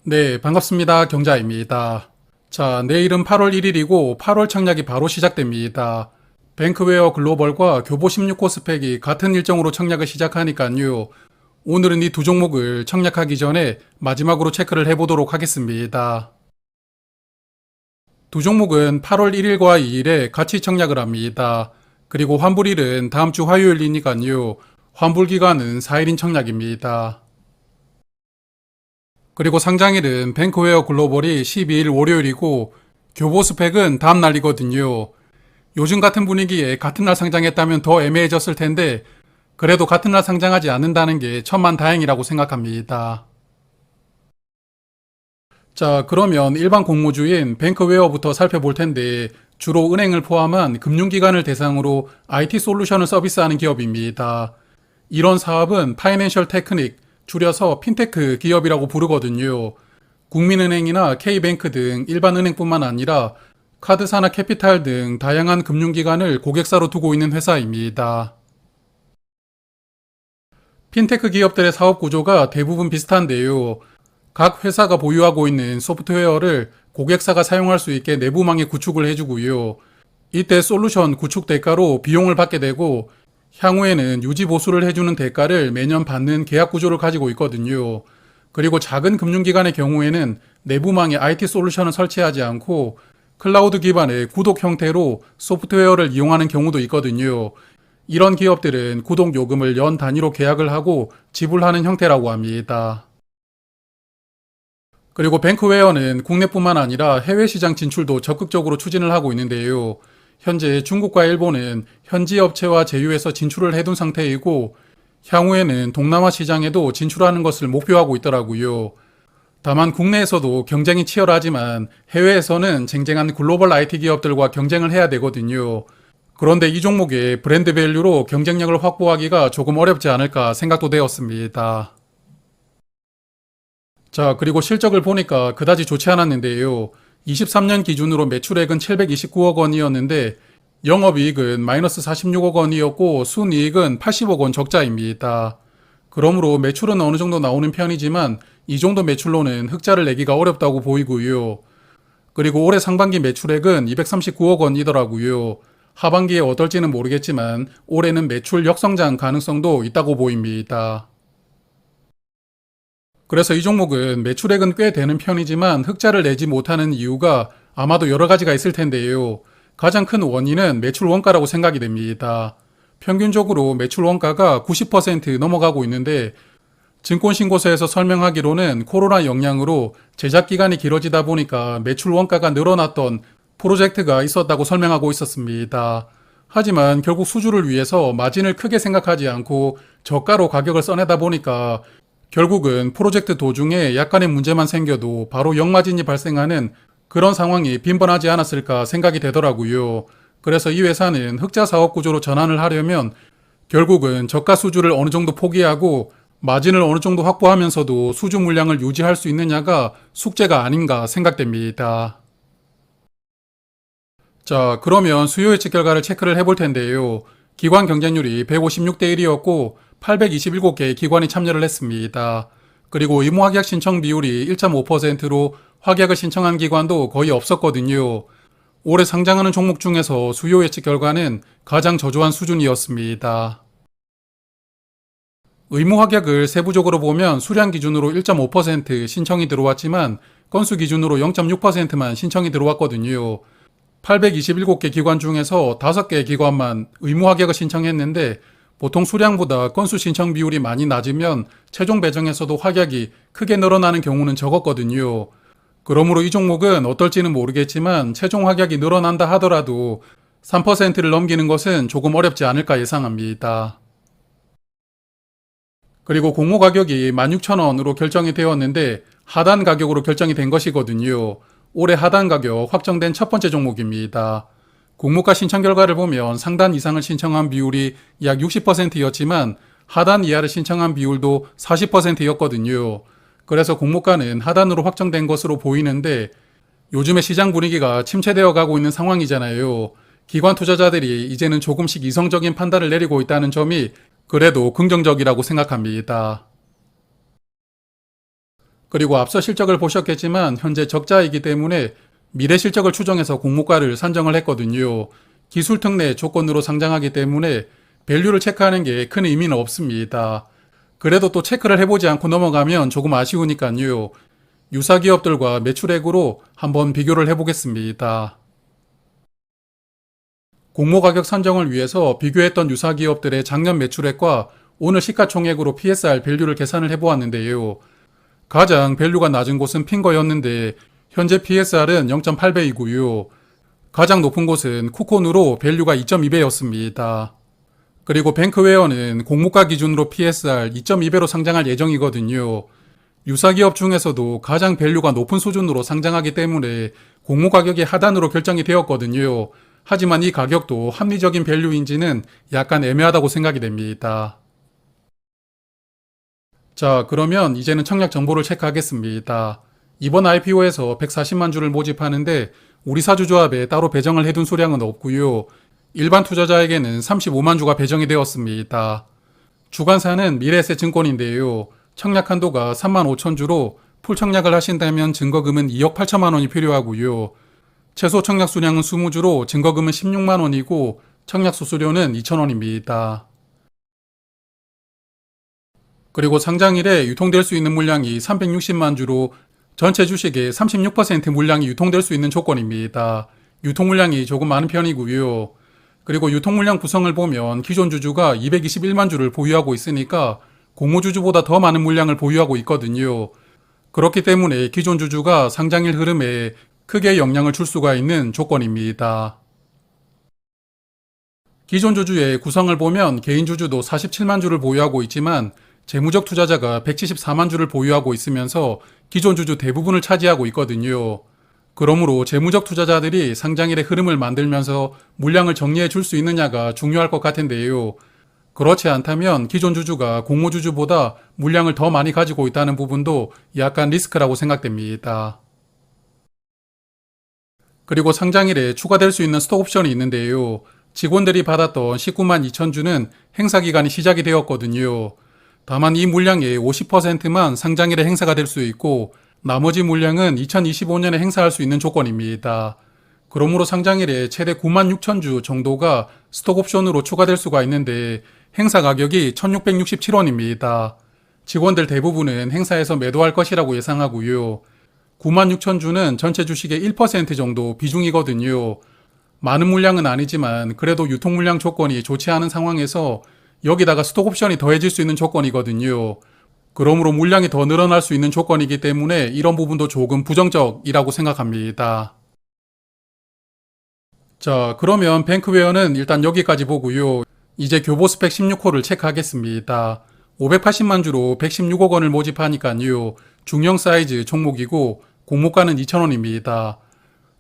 네, 반갑습니다. 경자입니다. 자, 내일은 8월 1일이고 8월 청약이 바로 시작됩니다. 뱅크웨어 글로벌과 교보 16호 스펙이 같은 일정으로 청약을 시작하니까요. 오늘은 이 두 종목을 청약하기 전에 마지막으로 체크를 해보도록 하겠습니다. 두 종목은 8월 1일과 2일에 같이 청약을 합니다. 그리고 환불일은 다음 주 화요일이니까요. 환불 기간은 4일인 청약입니다. 그리고 상장일은 뱅크웨어 글로벌이 12일 월요일이고 교보 스펙은 다음 날이거든요. 요즘 같은 분위기에 같은 날 상장했다면 더 애매해졌을 텐데 그래도 같은 날 상장하지 않는다는 게 천만다행이라고 생각합니다. 자, 그러면 일반 공모주인 뱅크웨어부터 살펴볼 텐데 주로 은행을 포함한 금융기관을 대상으로 IT 솔루션을 서비스하는 기업입니다. 이런 사업은 파이낸셜 테크닉, 줄여서 핀테크 기업이라고 부르거든요. 국민은행이나 K뱅크 등 일반 은행뿐만 아니라 카드사나 캐피탈 등 다양한 금융기관을 고객사로 두고 있는 회사입니다. 핀테크 기업들의 사업 구조가 대부분 비슷한데요. 각 회사가 보유하고 있는 소프트웨어를 고객사가 사용할 수 있게 내부망에 구축을 해주고요. 이때 솔루션 구축 대가로 비용을 받게 되고 향후에는 유지 보수를 해주는 대가를 매년 받는 계약 구조를 가지고 있거든요. 그리고 작은 금융기관의 경우에는 내부망에 IT 솔루션을 설치하지 않고 클라우드 기반의 구독 형태로 소프트웨어를 이용하는 경우도 있거든요. 이런 기업들은 구독 요금을 연 단위로 계약을 하고 지불하는 형태라고 합니다. 그리고 뱅크웨어는 국내뿐만 아니라 해외 시장 진출도 적극적으로 추진을 하고 있는데요. 현재 중국과 일본은 현지 업체와 제휴해서 진출을 해둔 상태이고 향후에는 동남아 시장에도 진출하는 것을 목표하고 있더라고요. 다만 국내에서도 경쟁이 치열하지만 해외에서는 쟁쟁한 글로벌 IT 기업들과 경쟁을 해야 되거든요. 그런데 이 종목의 브랜드 밸류로 경쟁력을 확보하기가 조금 어렵지 않을까 생각도 되었습니다. 자, 그리고 실적을 보니까 그다지 좋지 않았는데요. 23년 기준으로 매출액은 729억 원이었는데 영업이익은 마이너스 46억 원이었고 순이익은 80억 원 적자입니다. 그러므로 매출은 어느 정도 나오는 편이지만 이 정도 매출로는 흑자를 내기가 어렵다고 보이고요. 그리고 올해 상반기 매출액은 239억 원이더라고요. 하반기에 어떨지는 모르겠지만 올해는 매출 역성장 가능성도 있다고 보입니다. 그래서 이 종목은 매출액은 꽤 되는 편이지만 흑자를 내지 못하는 이유가 아마도 여러 가지가 있을 텐데요. 가장 큰 원인은 매출 원가라고 생각이 됩니다. 평균적으로 매출 원가가 90% 넘어가고 있는데 증권신고서에서 설명하기로는 코로나 영향으로 제작 기간이 길어지다 보니까 매출 원가가 늘어났던 프로젝트가 있었다고 설명하고 있었습니다. 하지만 결국 수주를 위해서 마진을 크게 생각하지 않고 저가로 가격을 써내다 보니까 결국은 프로젝트 도중에 약간의 문제만 생겨도 바로 역마진이 발생하는 그런 상황이 빈번하지 않았을까 생각이 되더라고요. 그래서 이 회사는 흑자 사업 구조로 전환을 하려면 결국은 저가 수주를 어느 정도 포기하고 마진을 어느 정도 확보하면서도 수주 물량을 유지할 수 있느냐가 숙제가 아닌가 생각됩니다. 자, 그러면 수요 예측 결과를 체크를 해볼 텐데요. 기관 경쟁률이 156대 1이었고 827개의 기관이 참여를 했습니다. 그리고 의무 확약 신청 비율이 1.5%로 확약을 신청한 기관도 거의 없었거든요. 올해 상장하는 종목 중에서 수요 예측 결과는 가장 저조한 수준이었습니다. 의무 확약을 세부적으로 보면 수량 기준으로 1.5% 신청이 들어왔지만 건수 기준으로 0.6%만 신청이 들어왔거든요. 827개 기관 중에서 5개 기관만 의무 확약을 신청했는데 보통 수량보다 건수 신청 비율이 많이 낮으면 최종 배정에서도 확약이 크게 늘어나는 경우는 적었거든요. 그러므로 이 종목은 어떨지는 모르겠지만 최종 확약이 늘어난다 하더라도 3%를 넘기는 것은 조금 어렵지 않을까 예상합니다. 그리고 공모 가격이 16,000원으로 결정이 되었는데 하단 가격으로 결정이 된 것이거든요. 올해 하단 가격 확정된 첫 번째 종목입니다. 공모가 신청 결과를 보면 상단 이상을 신청한 비율이 약 60%였지만 하단 이하를 신청한 비율도 40%였거든요. 그래서 공모가는 하단으로 확정된 것으로 보이는데 요즘의 시장 분위기가 침체되어 가고 있는 상황이잖아요. 기관 투자자들이 이제는 조금씩 이성적인 판단을 내리고 있다는 점이 그래도 긍정적이라고 생각합니다. 그리고 앞서 실적을 보셨겠지만 현재 적자이기 때문에 미래 실적을 추정해서 공모가를 산정을 했거든요. 기술 특례 조건으로 상장하기 때문에 밸류를 체크하는 게 큰 의미는 없습니다. 그래도 또 체크를 해보지 않고 넘어가면 조금 아쉬우니까요. 유사 기업들과 매출액으로 한번 비교를 해보겠습니다. 공모 가격 산정을 위해서 비교했던 유사 기업들의 작년 매출액과 오늘 시가총액으로 PSR 밸류를 계산을 해보았는데요. 가장 밸류가 낮은 곳은 핑거였는데 현재 PSR은 0.8배이고요. 가장 높은 곳은 쿠콘으로 밸류가 2.2배였습니다. 그리고 뱅크웨어는 공모가 기준으로 PSR 2.2배로 상장할 예정이거든요. 유사 기업 중에서도 가장 밸류가 높은 수준으로 상장하기 때문에 공모 가격이 하단으로 결정이 되었거든요. 하지만 이 가격도 합리적인 밸류인지는 약간 애매하다고 생각이 됩니다. 자, 그러면 이제는 청약 정보를 체크하겠습니다. 이번 IPO에서 140만 주를 모집하는데 우리 사주조합에 따로 배정을 해둔 수량은 없고요. 일반 투자자에게는 35만 주가 배정이 되었습니다. 주관사는 미래에셋증권인데요. 청약 한도가 3만 5천 주로 풀 청약을 하신다면 증거금은 2억 8천만 원이 필요하고요. 최소 청약 수량은 20주로 증거금은 16만 원이고 청약 수수료는 2천 원입니다. 그리고 상장일에 유통될 수 있는 물량이 360만 주로 전체 주식의 36% 물량이 유통될 수 있는 조건입니다. 유통 물량이 조금 많은 편이고요. 그리고 유통 물량 구성을 보면 기존 주주가 221만 주를 보유하고 있으니까 공모주주보다 더 많은 물량을 보유하고 있거든요. 그렇기 때문에 기존 주주가 상장일 흐름에 크게 영향을 줄 수가 있는 조건입니다. 기존 주주의 구성을 보면 개인 주주도 47만 주를 보유하고 있지만 재무적 투자자가 174만 주를 보유하고 있으면서 기존 주주 대부분을 차지하고 있거든요. 그러므로 재무적 투자자들이 상장일의 흐름을 만들면서 물량을 정리해 줄 수 있느냐가 중요할 것 같은데요. 그렇지 않다면 기존 주주가 공모 주주보다 물량을 더 많이 가지고 있다는 부분도 약간 리스크라고 생각됩니다. 그리고 상장일에 추가될 수 있는 스톡옵션이 있는데요. 직원들이 받았던 19만 2천 주는 행사 기간이 시작이 되었거든요. 다만 이 물량의 50%만 상장일에 행사가 될 수 있고 나머지 물량은 2025년에 행사할 수 있는 조건입니다. 그러므로 상장일에 최대 9만 6천 주 정도가 스톡옵션으로 추가될 수가 있는데 행사 가격이 1667원입니다. 직원들 대부분은 행사에서 매도할 것이라고 예상하고요. 9만 6천 주는 전체 주식의 1% 정도 비중이거든요. 많은 물량은 아니지만 그래도 유통 물량 조건이 좋지 않은 상황에서 여기다가 스톡옵션이 더해질 수 있는 조건이거든요. 그러므로 물량이 더 늘어날 수 있는 조건이기 때문에 이런 부분도 조금 부정적이라고 생각합니다. 자, 그러면 뱅크웨어는 일단 여기까지 보고요. 이제 교보 스펙 16호를 체크하겠습니다. 580만 주로 116억 원을 모집하니까요. 중형 사이즈 종목이고 공모가는 2,000원입니다.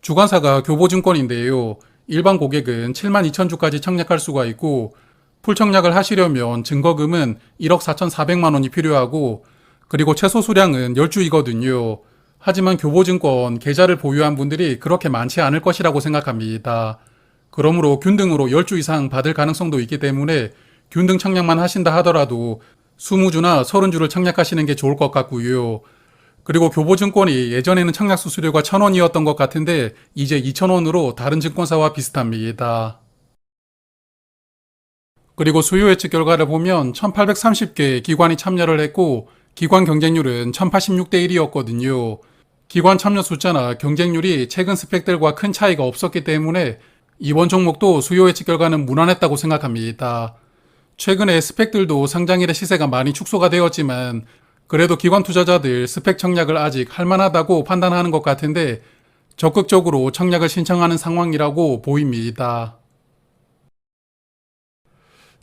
주관사가 교보증권인데요. 일반 고객은 7만 2천 주까지 청약할 수가 있고 풀 청약을 하시려면 증거금은 1억 4,400만 원이 필요하고 그리고 최소 수량은 10주이거든요. 하지만 교보증권 계좌를 보유한 분들이 그렇게 많지 않을 것이라고 생각합니다. 그러므로 균등으로 10주 이상 받을 가능성도 있기 때문에 균등 청약만 하신다 하더라도 20주나 30주를 청약하시는 게 좋을 것 같고요. 그리고 교보증권이 예전에는 청약 수수료가 1,000원이었던 것 같은데 이제 2,000원으로 다른 증권사와 비슷합니다. 그리고 수요 예측 결과를 보면 1830개 기관이 참여를 했고 기관 경쟁률은 1086대 1이었거든요. 기관 참여 숫자나 경쟁률이 최근 스펙들과 큰 차이가 없었기 때문에 이번 종목도 수요 예측 결과는 무난했다고 생각합니다. 최근에 스펙들도 상장일의 시세가 많이 축소가 되었지만 그래도 기관 투자자들 스펙 청약을 아직 할만하다고 판단하는 것 같은데 적극적으로 청약을 신청하는 상황이라고 보입니다.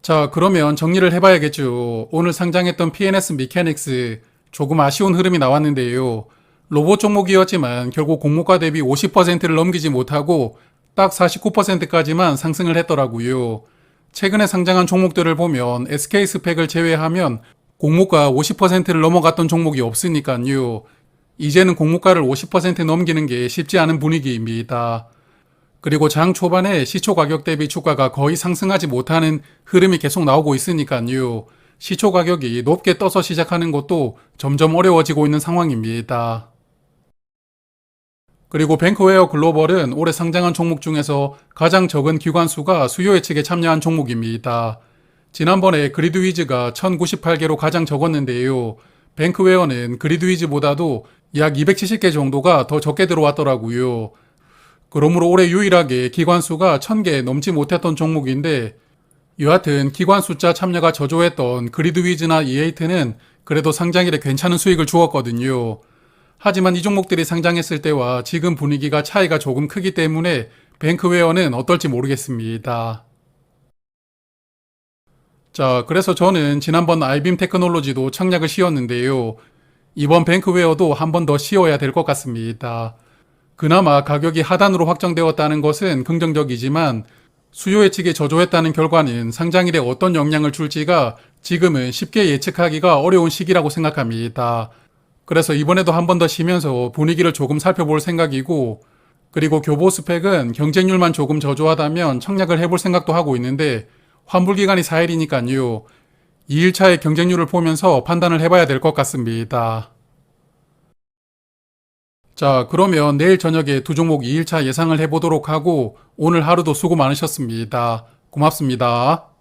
자, 그러면 정리를 해봐야겠죠. 오늘 상장했던 PNS 미케닉스 조금 아쉬운 흐름이 나왔는데요. 로봇 종목이었지만 결국 공모가 대비 50%를 넘기지 못하고 딱 49%까지만 상승을 했더라고요. 최근에 상장한 종목들을 보면 SK 스펙을 제외하면 공모가 50%를 넘어갔던 종목이 없으니까요. 이제는 공모가를 50% 넘기는 게 쉽지 않은 분위기입니다. 그리고 장 초반에 시초 가격 대비 주가가 거의 상승하지 못하는 흐름이 계속 나오고 있으니까요. 시초 가격이 높게 떠서 시작하는 것도 점점 어려워지고 있는 상황입니다. 그리고 뱅크웨어 글로벌은 올해 상장한 종목 중에서 가장 적은 기관수가 수요 예측에 참여한 종목입니다. 지난번에 그리드위즈가 1098개로 가장 적었는데요. 뱅크웨어는 그리드위즈보다도 약 270개 정도가 더 적게 들어왔더라고요. 그러므로 올해 유일하게 기관수가 1000개 넘지 못했던 종목인데, 여하튼 기관 숫자 참여가 저조했던 그리드위즈나 이에이트는 그래도 상장일에 괜찮은 수익을 주었거든요. 하지만 이 종목들이 상장했을 때와 지금 분위기가 차이가 조금 크기 때문에 뱅크웨어는 어떨지 모르겠습니다. 자, 그래서 저는 지난번 아이빔 테크놀로지도 청약을 씌웠는데요. 이번 뱅크웨어도 한 번 더 씌워야 될 것 같습니다. 그나마 가격이 하단으로 확정되었다는 것은 긍정적이지만 수요 예측이 저조했다는 결과는 상장일에 어떤 영향을 줄지가 지금은 쉽게 예측하기가 어려운 시기라고 생각합니다. 그래서 이번에도 한 번 더 쉬면서 분위기를 조금 살펴볼 생각이고, 그리고 교보 스펙은 경쟁률만 조금 저조하다면 청약을 해볼 생각도 하고 있는데, 환불기간이 4일이니까요. 2일차의 경쟁률을 보면서 판단을 해봐야 될 것 같습니다. 자, 그러면 내일 저녁에 두 종목 2일차 예상을 해보도록 하고, 오늘 하루도 수고 많으셨습니다. 고맙습니다.